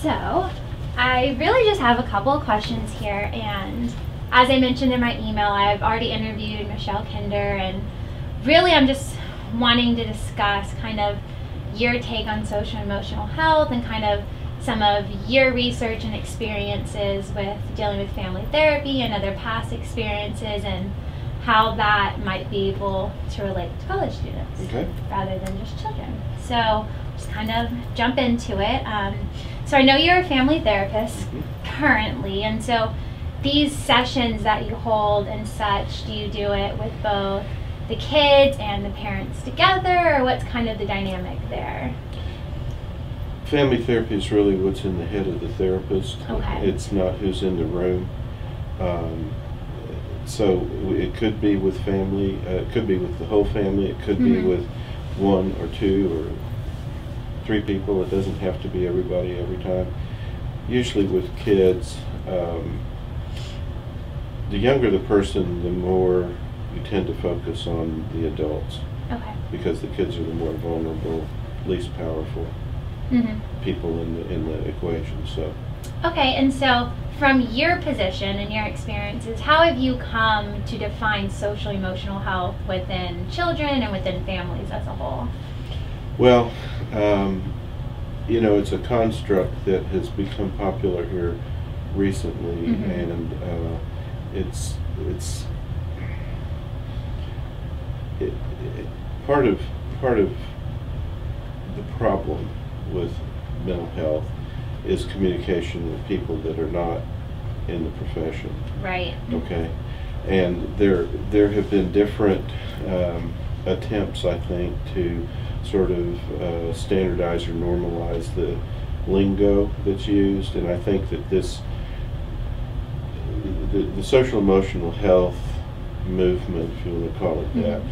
So, I really just have a couple of questions here, and as I mentioned in my email, I've already interviewed Michelle Kinder, and really I'm just wanting to discuss kind of your take on social and emotional health and kind of some of your research and experiences with dealing with family therapy and other past experiences, and how that might be able to relate to college students rather than just children. So just kind of jump into it. So I know you're a family therapist currently, and so these sessions that you hold and such, do you do it with both the kids and the parents together, or what's kind of the dynamic there? Family therapy is really what's in the head of the therapist. Okay. It's not who's in the room. So it could be with family, it could be with the whole family, it could be with one or two or three people. It doesn't have to be everybody every time. Usually with kids, the younger the person, the more you tend to focus on the adults. Okay. Because the kids are the more vulnerable, least powerful people in the equation. So. Okay, and so from your position and your experiences, how have you come to define social emotional health within children and within families as a whole? Well, you know, it's a construct that has become popular here recently, and part of the problem with mental health is communication with people that are not in the profession. Right. Okay. And there have been different attempts, I think, to sort of standardize or normalize the lingo that's used, and I think that the social emotional health movement, if you want to call it that,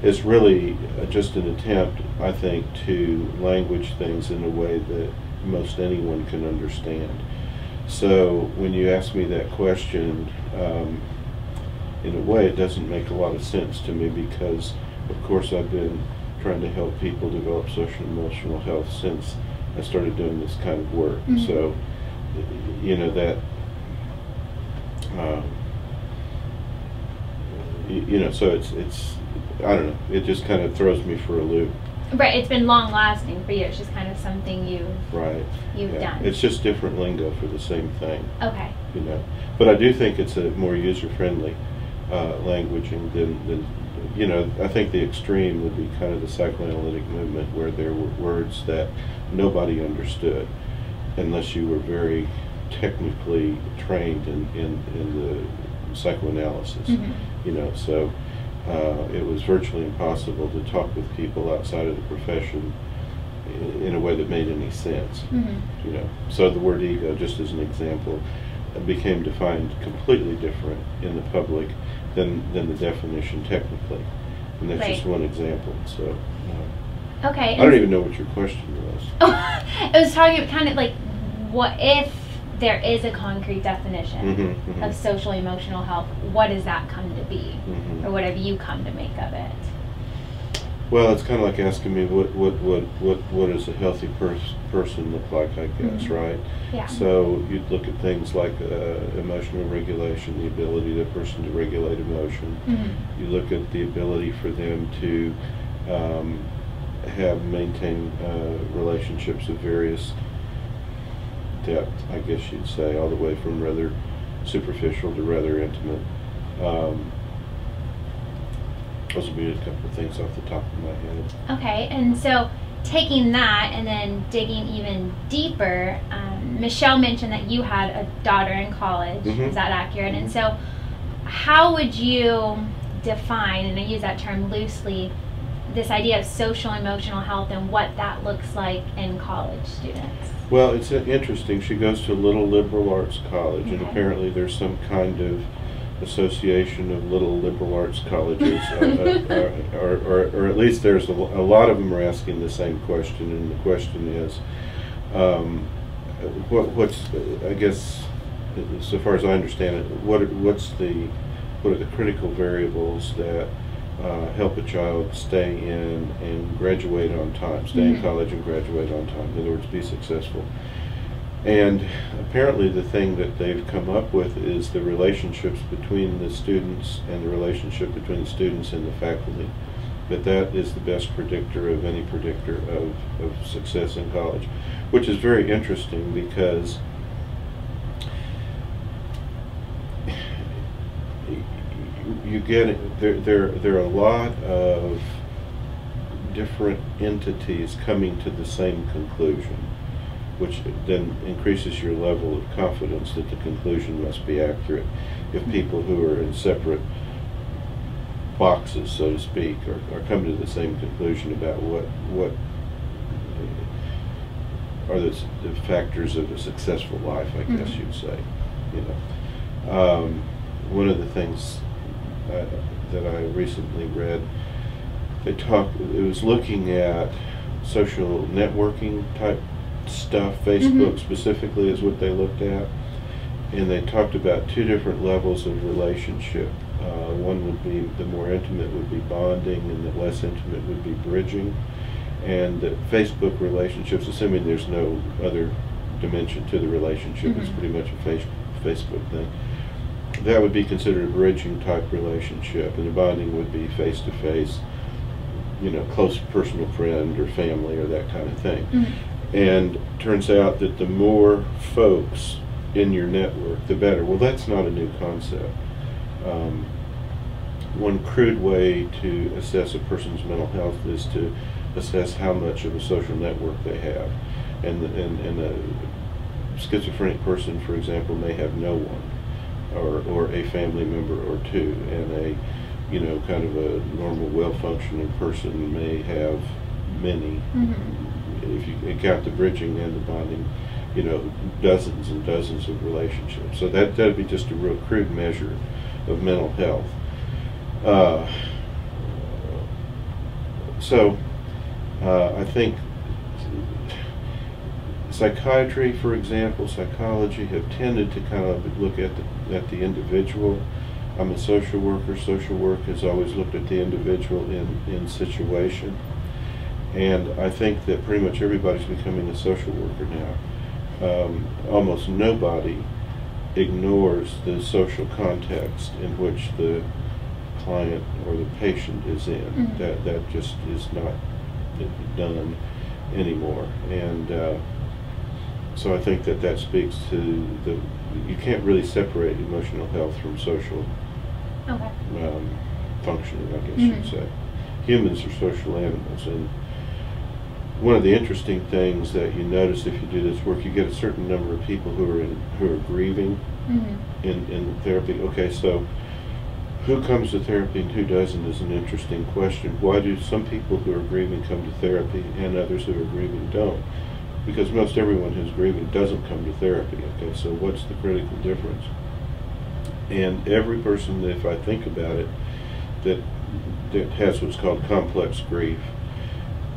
is really just an attempt, I think, to language things in a way that most anyone can understand. So when you ask me that question, in a way it doesn't make a lot of sense to me, because of course I've been trying to help people develop social and emotional health since I started doing this kind of work. So, you know, that you know, so it's I don't know, it just kind of throws me for a loop. Right, it's been long lasting for you. It's just kind of something you've done. It's just different lingo for the same thing. Okay. You know, but I do think it's a more user friendly languaging than you know. I think the extreme would be kind of the psychoanalytic movement, where there were words that nobody understood unless you were very technically trained in the psychoanalysis. You know, so it was virtually impossible to talk with people outside of the profession in a way that made any sense. You know, so the word ego, just as an example, became defined completely different in the public than the definition technically, and that's just one example. So okay, I don't even know what your question was. It was talking kind of like, what if there is a concrete definition of social emotional health, what does that come to be, or what have you come to make of it? Well, it's kind of like asking me what does a healthy person look like, I guess, right? Yeah. So you'd look at things like emotional regulation, the ability of a person to regulate emotion. You look at the ability for them to maintain relationships of various depth, I guess you'd say, all the way from rather superficial to rather intimate. Those would be a couple of things off the top of my head. Okay, and so taking that and then digging even deeper, Michelle mentioned that you had a daughter in college. Is that accurate? And so how would you define, and I use that term loosely, this idea of social emotional health and what that looks like in college students? Well, it's interesting. She goes to a little liberal arts college, and apparently there's some kind of association of little liberal arts colleges, or at least there's a lot of them are asking the same question, and the question is, what's I guess, so far as I understand it, what are the critical variables that help a child stay in and graduate on time, stay in college and graduate on time, in other words, be successful. And apparently the thing that they've come up with is the relationships between the students and the relationship between the students and the faculty. That is the best predictor of any predictor of success in college, which is very interesting because you get there are a lot of different entities coming to the same conclusion, which then increases your level of confidence that the conclusion must be accurate. If people who are in separate boxes, so to speak, are coming to the same conclusion about what are the factors of a successful life, I guess you'd say. One of the things that I recently read, it was looking at social networking type stuff. Facebook specifically is what they looked at, and they talked about two different levels of relationship. One would be, the more intimate would be bonding, and the less intimate would be bridging. And that Facebook relationships, assuming there's no other dimension to the relationship, it's pretty much a Facebook thing, that would be considered a bridging type relationship, and the bonding would be face to face, close personal friend or family or that kind of thing. And turns out that the more folks in your network, the better. Well, that's not a new concept. One crude way to assess a person's mental health is to assess how much of a social network they have. And a schizophrenic person, for example, may have no one, or a family member or two, and a kind of a normal, well-functioning person may have many. If you count the bridging and the bonding, dozens and dozens of relationships. So that'd be just a real crude measure of mental health. I think psychiatry, for example, psychology have tended to kind of look at the individual. I'm a social worker. Social work has always looked at the individual in situation. And I think that pretty much everybody's becoming a social worker now. Almost nobody ignores the social context in which the client or the patient is in. That just is not done anymore. And so I think that speaks to you can't really separate emotional health from social functioning, I guess you'd say. Humans are social animals, and one of the interesting things that you notice if you do this work, you get a certain number of people who are grieving in therapy. Okay, so who comes to therapy and who doesn't is an interesting question. Why do some people who are grieving come to therapy and others who are grieving don't? Because most everyone who's grieving doesn't come to therapy. Okay, so what's the critical difference? And every person, if I think about it, that has what's called complex grief,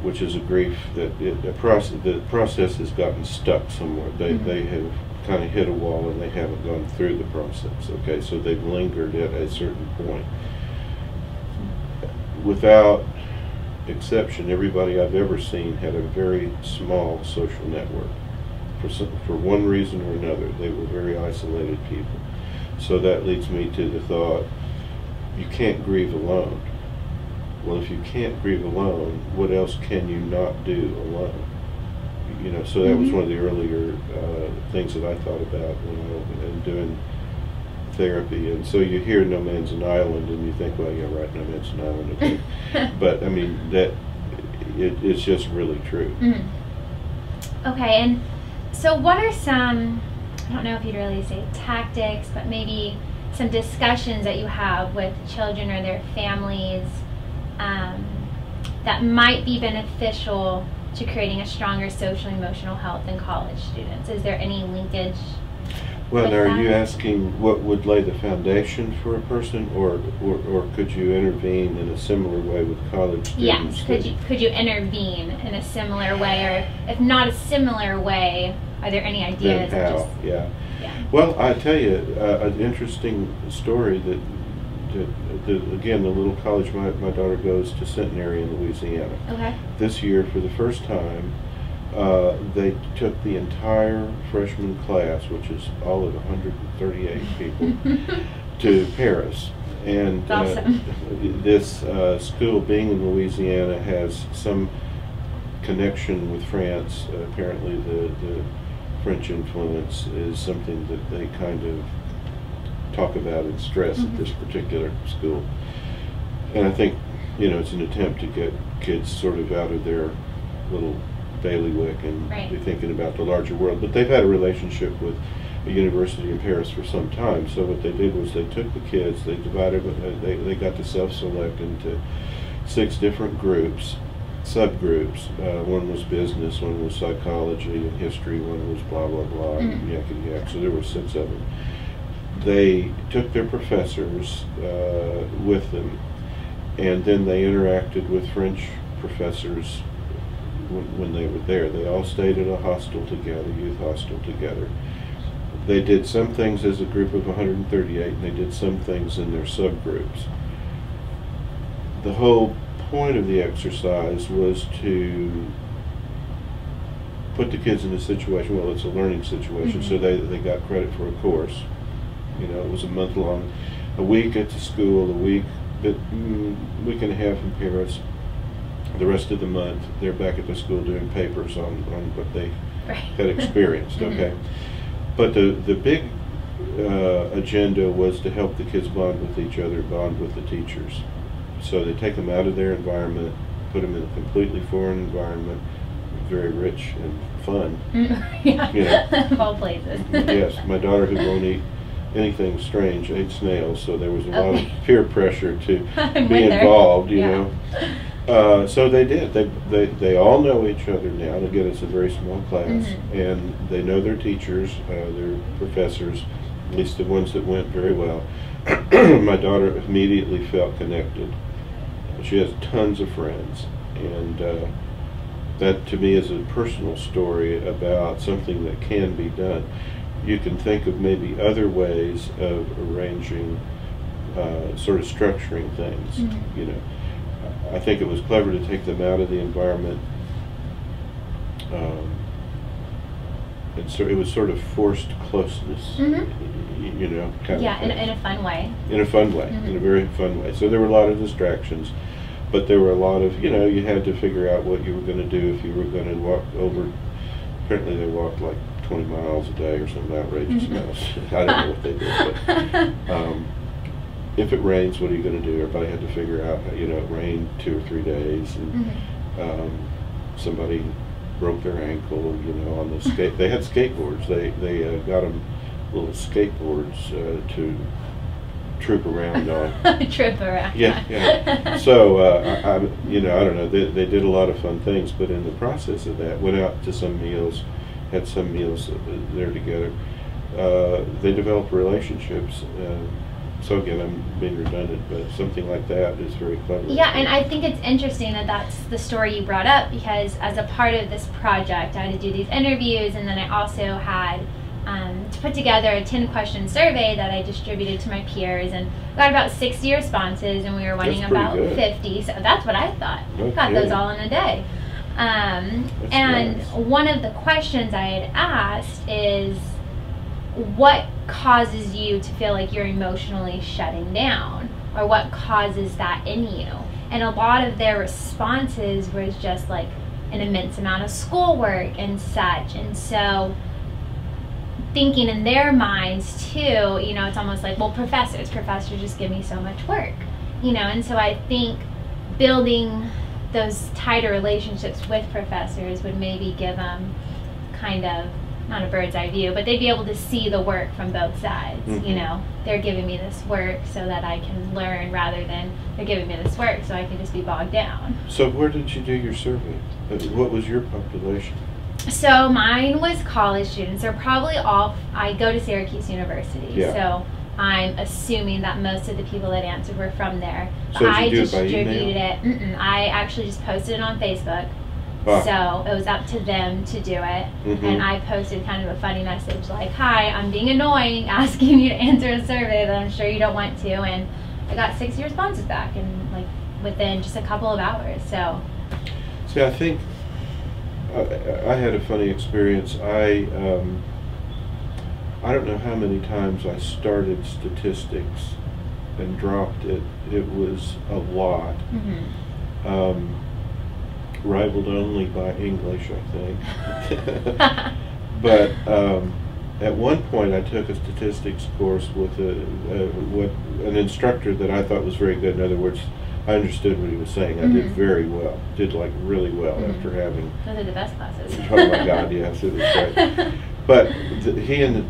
which is a grief that the process has gotten stuck somewhere. They have kind of hit a wall and they haven't gone through the process. Okay, so they've lingered at a certain point. Without exception, everybody I've ever seen had a very small social network. For one reason or another, they were very isolated people. So that leads me to the thought, you can't grieve alone. Well, if you can't grieve alone, what else can you not do alone? So that was one of the earlier things that I thought about when I was doing therapy. And so you hear no man's an island, and you think, well, yeah, right, no man's an island. Okay. But I mean, it's just really true. Okay, and so what are some, I don't know if you'd really say tactics, but maybe some discussions that you have with children or their families that might be beneficial to creating a stronger social emotional health in college students? Is there any linkage? Well, now, are you asking what would lay the foundation for a person, or could you intervene in a similar way with college students? Yes, could you intervene in a similar way, or if not a similar way, are there any ideas? Then how? Yeah. Well, I tell you an interesting story that again, the little college my daughter goes to, Centenary in Louisiana. Okay. This year, for the first time, They took the entire freshman class, which is all of 138 people, to Paris. And awesome. This school, being in Louisiana, has some connection with France. Apparently the French influence is something that they kind of talk about and stress at this particular school. And I think, it's an attempt to get kids sort of out of their little bailiwick and right. be thinking about the larger world. But they've had a relationship with a university in Paris for some time. So what they did was they took the kids, they divided, they got to self-select into 6 different groups, subgroups. One was business, one was psychology and history, one was blah, blah, blah, and yak and yak. So there were 6 of them. They took their professors with them, and then they interacted with French professors when they were there. They all stayed at a hostel together, youth hostel together. They did some things as a group of 138, and they did some things in their subgroups. The whole point of the exercise was to put the kids in a situation, well, it's a learning situation, so they got credit for a course. It was a month long, a week at the school, a week and a half in Paris. The rest of the month, they're back at the school doing papers on what they had experienced, okay? But the big agenda was to help the kids bond with each other, bond with the teachers. So they take them out of their environment, put them in a completely foreign environment, very rich and fun. Of all places. Yes, my daughter, who won't eat anything strange, ate snails, so there was a lot of peer pressure to be involved, you know. So they did. They all know each other now. And again, it's a very small class, and they know their teachers, their professors, at least the ones that went very well. My daughter immediately felt connected. She has tons of friends, and that to me is a personal story about something that can be done. You can think of maybe other ways of arranging, sort of structuring things, you know. I think it was clever to take them out of the environment, and so it was sort of forced closeness, you know. Kind of in a fun way. In a fun way, in a very fun way. So there were a lot of distractions, but there were a lot of, you know, you had to figure out what you were going to do if you were going to walk over. Apparently they walked like 20 miles a day or some outrageous amount. I don't know what they did, but if it rains, what are you going to do? Everybody had to figure out, you know, it rained 2 or 3 days, and somebody broke their ankle, you know, on the skate. They had skateboards. They got them little skateboards to troop around on. Troop around. Yeah. So, you know, I don't know. They did a lot of fun things, but in the process of that, went out to some meals, had some meals there together. They developed relationships. So again, I'm being redundant, but something like that is very clever. Yeah, and I think it's interesting that that's the story you brought up, because as a part of this project, I had to do these interviews, and then I also had to put together a 10-question survey that I distributed to my peers, and got about 60 responses, and we were wanting about good. 50. So that's what I thought. Okay. Got those all in a day. And nice. One of the questions I had asked is, what causes you to feel like you're emotionally shutting down, or what causes that in you? And a lot of their responses was just like an immense amount of schoolwork and such. And so thinking in their minds too, you know, it's almost like, well, professors just give me so much work, you know. And so I think building those tighter relationships with professors would maybe give them kind of, not a bird's eye view, but they'd be able to see the work from both sides. You know, they're giving me this work so that I can learn, rather than they're giving me this work so I can just be bogged down. So where did you do your survey? What was your population? So mine was college students. They're probably all, I go to Syracuse University, so I'm assuming that most of the people that answered were from there. So I did you do it by distributed email? it. I actually just posted it on Facebook. Wow. So it was up to them to do it, and I posted kind of a funny message like, "Hi, I'm being annoying, asking you to answer a survey that I'm sure you don't want to," and I got 60 responses back, and like within just a couple of hours. So, see, I think I had a funny experience. I don't know how many times I started statistics and dropped it. It was a lot. Rivaled only by English, I think. But at one point I took a statistics course with an instructor that I thought was very good. In other words, I understood what he was saying. I did very well. Did like really well after having. Those are the best classes. Oh my God, yes, it was great. But he and the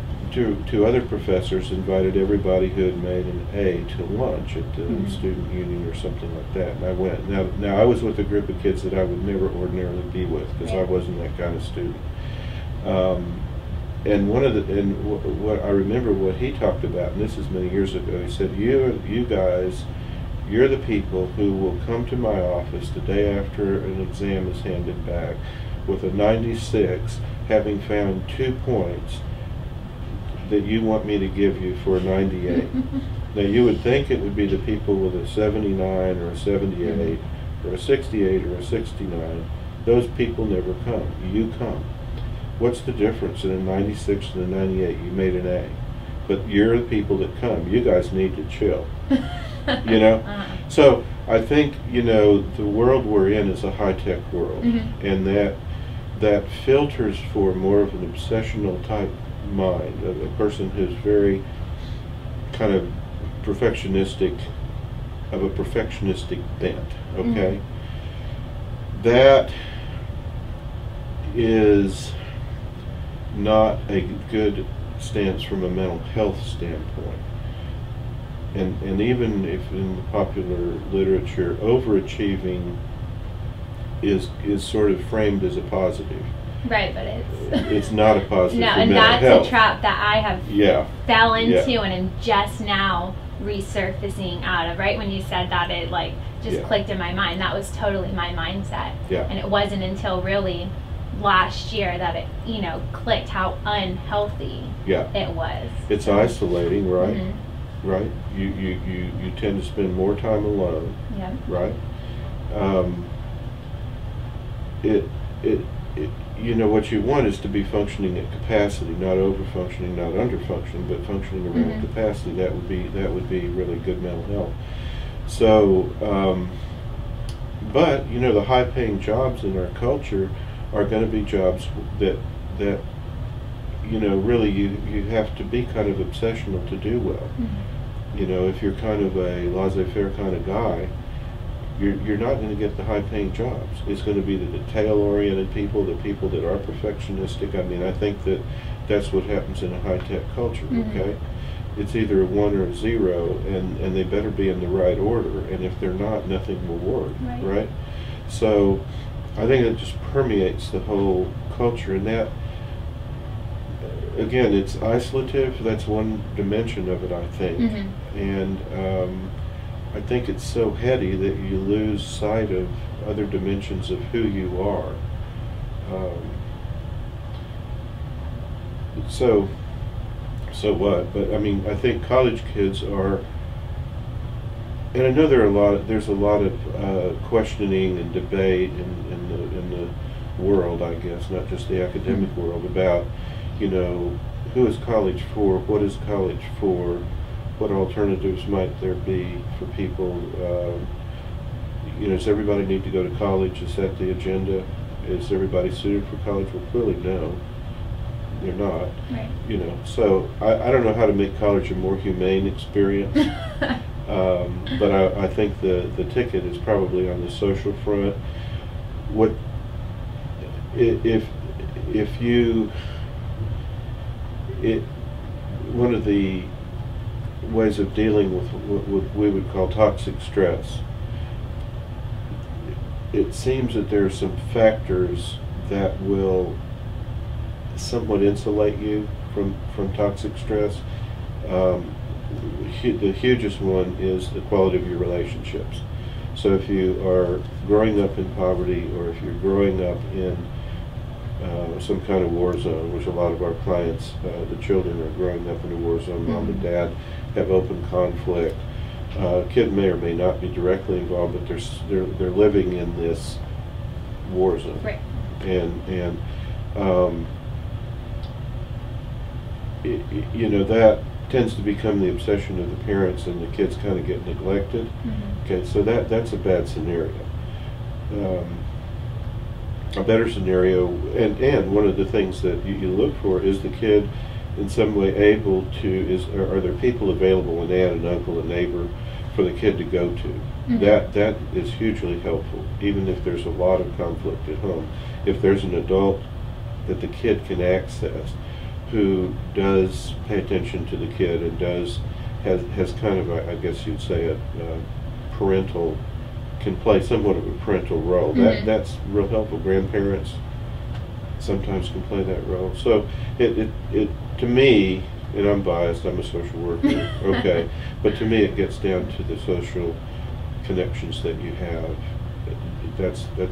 two other professors invited everybody who had made an A to lunch at the student union or something like that. And I went. Now I was with a group of kids that I would never ordinarily be with because I wasn't that kind of student. And what I remember what he talked about, and this is many years ago. He said, "You guys, you're the people who will come to my office the day after an exam is handed back with a 96, having found 2 points that you want me to give you for a 98." Now you would think it would be the people with a 79 or a 78 or a 68 or a 69. Those people never come. You come. What's the difference in a 96 and a 98? You made an A. But you're the people that come. You guys need to chill. You know? So I think, you know, the world we're in is a high-tech world. And that filters for more of an obsessional type mind, a person who's very kind of perfectionistic, of a perfectionistic bent, okay? That is not a good stance from a mental health standpoint. And even if in the popular literature, overachieving is sort of framed as a positive. Right, but it's not a positive. No, for and mental that's health. a trap that I have fell into and am just now resurfacing out of. Right when you said that, it like just clicked in my mind. That was totally my mindset. And it wasn't until really last year that it, you know, clicked how unhealthy it was. It's isolating, right? Right. You tend to spend more time alone. Right. You know, what you want is to be functioning at capacity, not over-functioning, not under-functioning, but functioning around capacity. That would be really good mental health. So, but you know, the high-paying jobs in our culture are going to be jobs that you know, really you have to be kind of obsessional to do well. You know, if you're kind of a laissez-faire kind of guy, you're not going to get the high-paying jobs. It's going to be the detail-oriented people, the people that are perfectionistic. I mean, I think that's what happens in a high-tech culture, okay? It's either a 1 or a 0, and they better be in the right order, and if they're not, nothing will work, right? So I think it just permeates the whole culture, and that, again, it's isolative. That's one dimension of it, I think. And I think it's so heady that you lose sight of other dimensions of who you are. So what? But I mean, I think college kids are, and I know there's a lot of questioning and debate in the world, I guess, not just the academic world, about, you know, who is college for? What is college for? What alternatives might there be for people? You know, does everybody need to go to college? Is that the agenda? Is everybody suited for college? Well, clearly no, they're not. You know, so I don't know how to make college a more humane experience. But I think the ticket is probably on the social front. What if you one of the ways of dealing with what we would call toxic stress, it seems that there are some factors that will somewhat insulate you from toxic stress. The hugest one is the quality of your relationships. So if you are growing up in poverty, or if you're growing up in some kind of war zone, which a lot of our clients, the children are growing up in a war zone, mom and dad have open conflict. Kid may or may not be directly involved, but they're living in this war zone. and you know, that tends to become the obsession of the parents, and the kids kind of get neglected. Mm-hmm. Okay, so that's a bad scenario. A better scenario, and one of the things that you look for is the kid in some way able to, are there people available, an aunt, an uncle, a neighbor, for the kid to go to? Mm-hmm. That is hugely helpful, even if there's a lot of conflict at home. If there's an adult that the kid can access who does pay attention to the kid and has kind of I guess you'd say a parental, can play somewhat of a parental role. Mm-hmm. That's real helpful. Grandparents sometimes can play that role. So it to me, and I'm biased, I'm a social worker, okay, but to me it gets down to the social connections that you have. That's the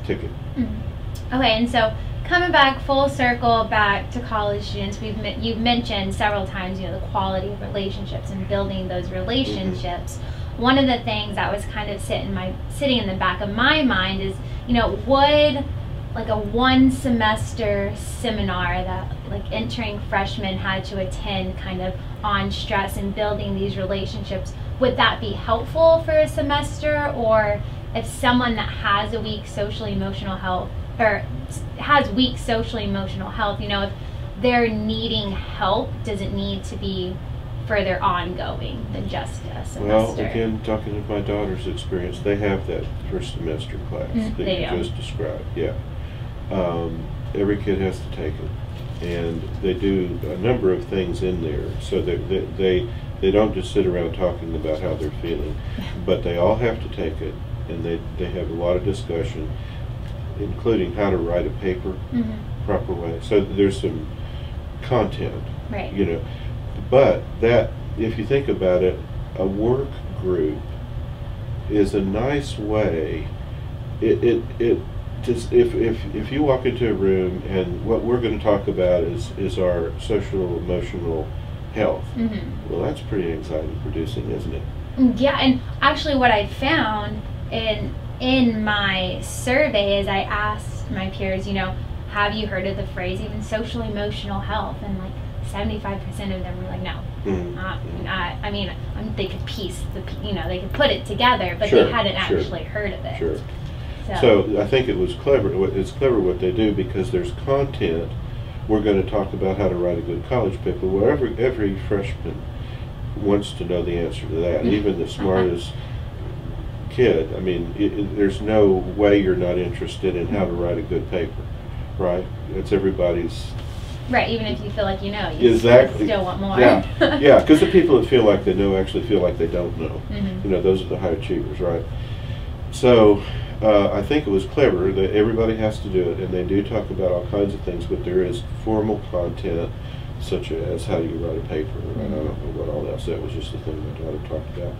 ticket. Mm-hmm. Okay, and so coming back full circle back to college students, you've mentioned several times, you know, the quality of relationships and building those relationships. Mm-hmm. One of the things that was kind of sitting in the back of my mind is, you know, would like a 1 semester seminar that like entering freshmen had to attend kind of on stress and building these relationships, would that be helpful for a semester? Or if someone that has a weak social emotional health, or has weak social emotional health, you know, if they're needing help, does it need to be further ongoing than just a semester? Well, again, talking of my daughter's experience, they have that first semester class that you just described. Yeah, every kid has to take it, and they do a number of things in there, so that they don't just sit around talking about how they're feeling, but they all have to take it, and they have a lot of discussion, including how to write a paper proper way. So there's some content, right? You know, but that, if you think about it, a work group is a nice way. It just, if you walk into a room and what we're going to talk about is our social emotional health. Mm-hmm. Well, that's pretty anxiety producing, isn't it? Yeah, and actually what I found in my survey is I asked my peers, you know, have you heard of the phrase even social emotional health? And like 75% of them were like, no. Mm-hmm. I mean, they could they could put it together, but they hadn't actually heard of it. Sure. So I think it was clever. It's clever what they do, because there's content. We're going to talk about how to write a good college paper. Well, every freshman wants to know the answer to that. Even the smartest kid. I mean, there's no way you're not interested in how to write a good paper, right? It's everybody's. Right, even if you feel like you know, you exactly. still want more. Yeah, yeah, because the people that feel like they know actually feel like they don't know. Mm-hmm. You know, those are the high achievers, right? So I think it was clever that everybody has to do it, and they do talk about all kinds of things, but there is formal content, such as how you write a paper, and I don't know what all else. That was just the thing my daughter talked about.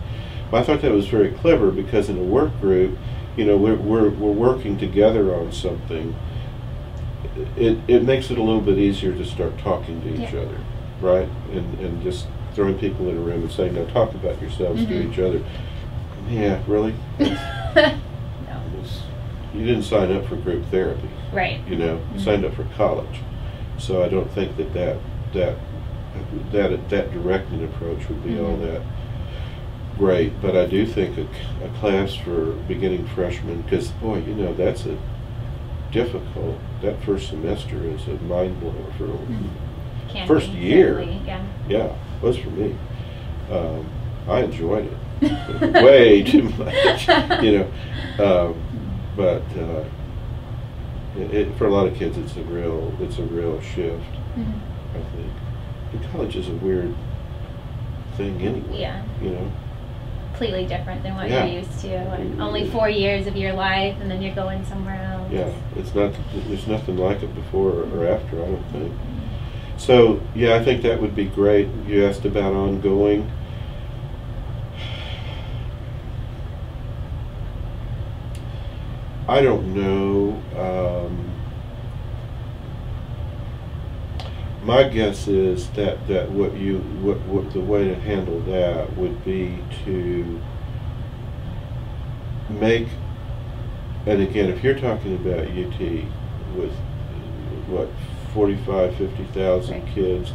But I thought that was very clever, because in a work group, you know, we're working together on something. It makes it a little bit easier to start talking to each other, right? And just throwing people in a room and saying, "Now talk about yourselves to each other." Yeah, really? No. You didn't sign up for group therapy, right? You know, you signed up for college. So I don't think that directing approach would be all that great. But I do think a class for beginning freshmen, because boy, you know, that's a difficult. That first semester is a mind blower for first year. Yeah, it was for me. I enjoyed it way too much, you know. But for a lot of kids, it's a real shift. I think. And college is a weird thing anyway. Yeah. You know. Completely different than what you're used to. Like only 4 years of your life, and then you're going somewhere else. Yeah, it's not. There's nothing like it before or after, I don't think. So yeah, I think that would be great. You asked about ongoing. I don't know. My guess is that what the way to handle that would be to make And again, if you're talking about UT with, what, 45, 50,000 Right. kids,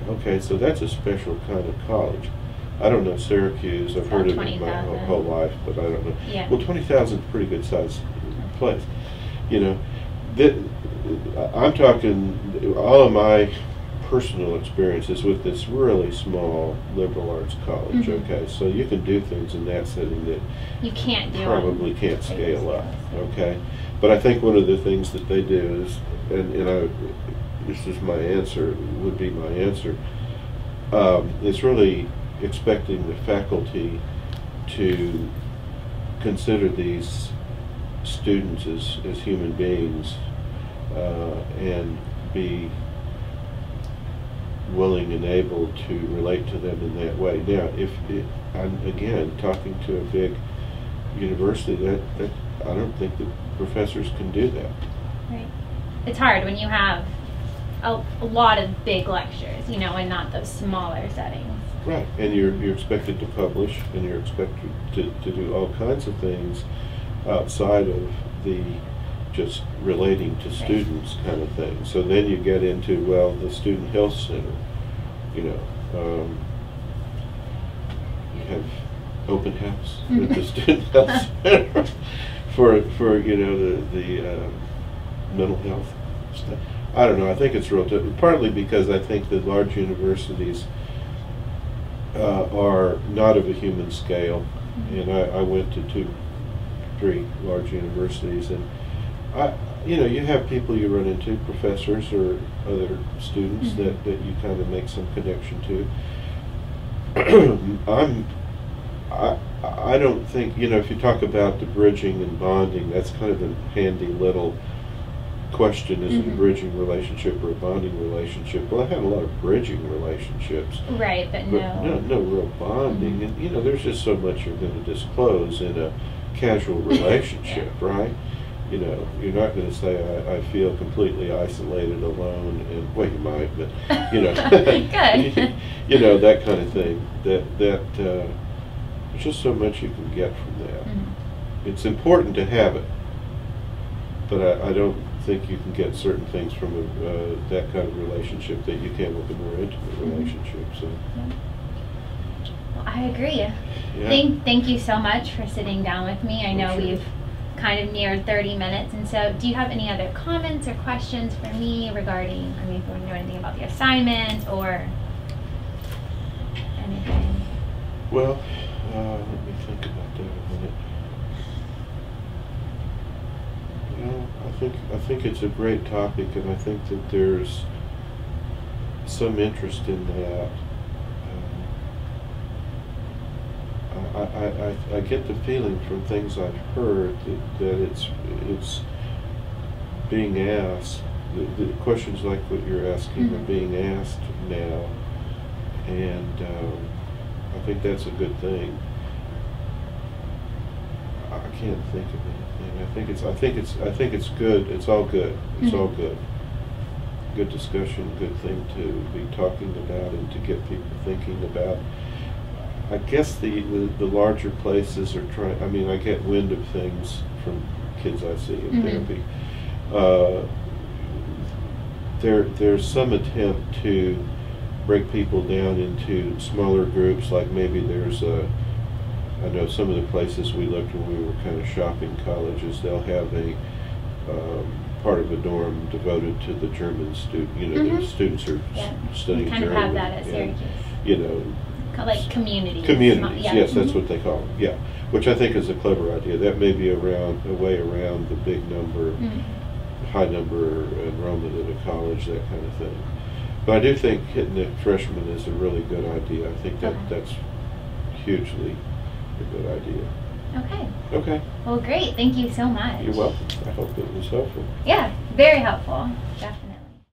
okay, so that's a special kind of college. I don't know Syracuse. I've heard of it my whole life, but I don't know. Yeah. Well, 20,000 is a pretty good size place. You know, that I'm talking all of my personal experiences with this really small liberal arts college. Mhm. Okay, so you can do things in that setting that You can't do probably on can't bigger scale up. scales. Okay, but I think one of the things that they do is, and this is my answer, would be my answer, is really expecting the faculty to consider these students as human beings and be willing and able to relate to them in that way. Now, if I'm again talking to a big university, that I don't think that professors can do that. Right. It's hard when you have a lot of big lectures, you know, and not those smaller settings. Right, and you're expected to publish, and you're expected to do all kinds of things outside of the just relating to students kind of thing. So then you get into, well, the student health center, you know, you have open house at the student health center for you know the mental health stuff. I don't know. I think it's real partly because I think the large universities are not of a human scale, and I went to 3 large universities, and you know, you have people you run into, professors or other students that you kind of make some connection to. I don't think, you know, if you talk about the bridging and bonding, that's kind of a handy little question. Is it a bridging relationship or a bonding relationship? Well, I had a lot of bridging relationships. Right, but no real bonding. And, you know, there's just so much you're going to disclose in a casual relationship, right? You know, you're not going to say, I feel completely isolated, alone, and, well, you might, but, you know. Good. You know, that kind of thing. There's just so much you can get from that. It's important to have it, but I don't think you can get certain things from that kind of relationship that you can with a more intimate relationship. So. Well, I agree. Yeah. Thank you so much for sitting down with me. I know sure. we've kind of neared 30 minutes, and so do you have any other comments or questions for me regarding, I mean, if you want to know anything about the assignment or anything? Well, let me think about that a minute. You know, I think it's a great topic, and I think that there's some interest in that. I get the feeling from things I've heard that it's being asked. The questions like what you're asking are being asked now, and I think that's a good thing. I can't think of anything. I think it's good. It's all good. It's all good. Good discussion. Good thing to be talking about and to get people thinking about. I guess the larger places are trying. I mean, I get wind of things from kids I see in therapy. There's some attempt to break people down into smaller groups. Like maybe there's I know some of the places we looked when we were kind of shopping colleges. They'll have a part of a dorm devoted to the German student. You know, the students are studying kind German. Kind of have that at Syracuse. You know. Like communities. Communities, Yeah. yes, that's what they call them, yeah. Which I think is a clever idea. That may be a way around the big number, high number enrollment at a college, that kind of thing. But I do think hitting the freshmen is a really good idea. I think that's hugely a good idea. Okay. Okay. Well, great. Thank you so much. You're welcome. I hope it was helpful. Yeah, very helpful. Definitely.